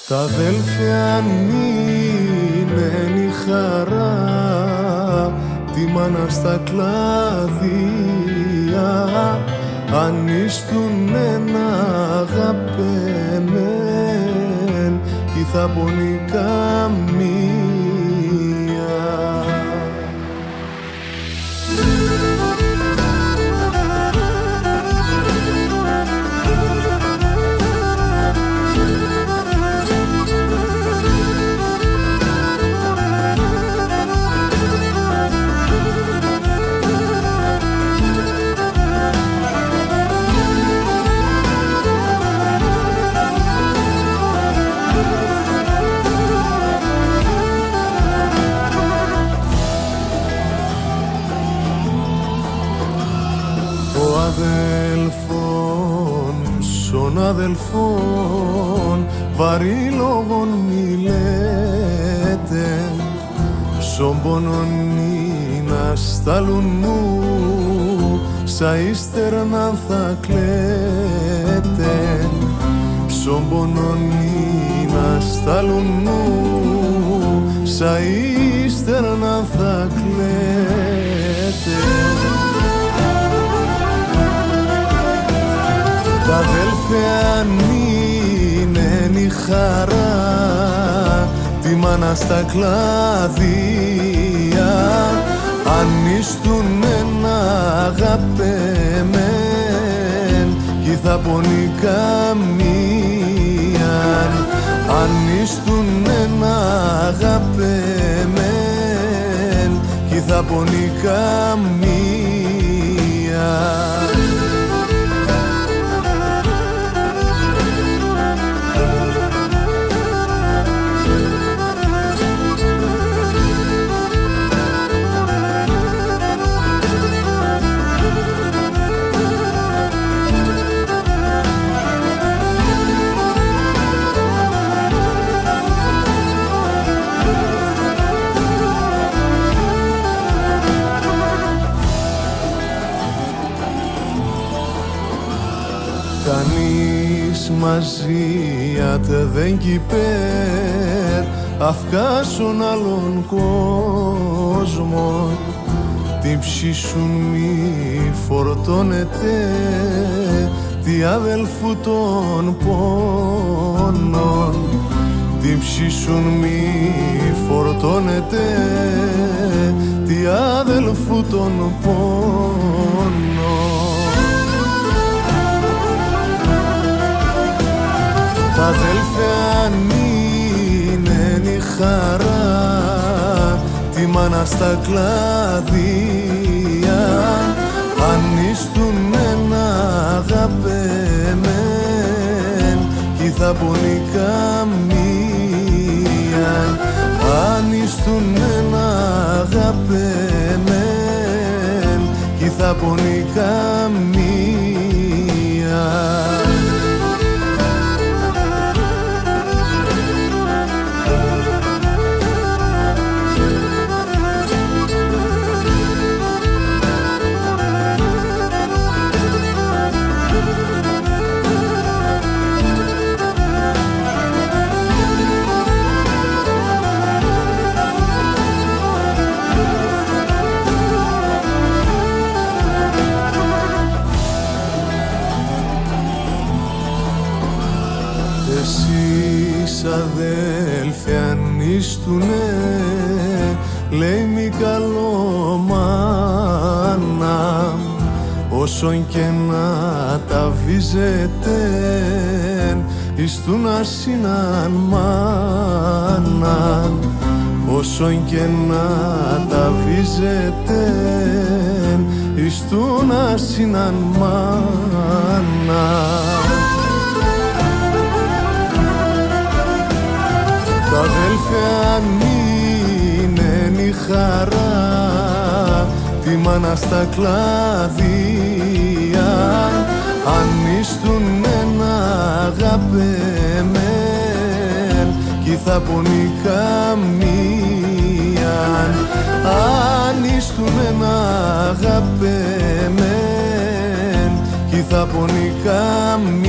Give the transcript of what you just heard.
Τα αδέλφια είναι η χαρά, τη μάνα στα κλάδια, αν ίστουν ένα αγαπημέν κι θα πονεί καμία. Των αδελφών βαρύ λόγον μιλέτε, σον πόνον να στάλουν μου, σα ύστερνα θα κλαίτε, σον πόνον να στάλουν μου, σα ύστερνα θα κλαίτε. Τα αδέλφια είναι η χαρά, τη μάνα στα κλάδια, αν ίστουν ένα αγαπημέν κι θα πονεί καμίαν, αν ίστουν ένα αγαπημέν κι θα πονεί καμίαν. Κανείς μαζίατε δεν κυπέρ, αυκάσον άλλον κόσμο, την ψήσουν μη φορτώνεται, τι αδελφού των πόνων, την ψήσουν μη φορτώνεται, τι αδελφού των πόνων. Τα αδέλφια είναι η χαρά, τη μάνα στα κλάδια, αν ίστουν ένα αγαπημέν κι θα πονεί καμίαν, αν ίστουν ένα αγαπημέν κι θα πονεί καμίαν. Εσείς αδέλφια αν ίστουνε, λέει μη καλό μάνα, όσον και να τα βίζετε, ίστουν ασύναν μάνα, όσον και να τα βίζετε, ίστουν ασύναν μάνα. Τα αδέλφια είναι η χαρά, τη μάνα στα κλάδια, αν ίστουν ένα αγαπημέν κι θα πονεί καμίαν, αν ίστουν ένα αγαπημέν κι θα πονεί καμίαν.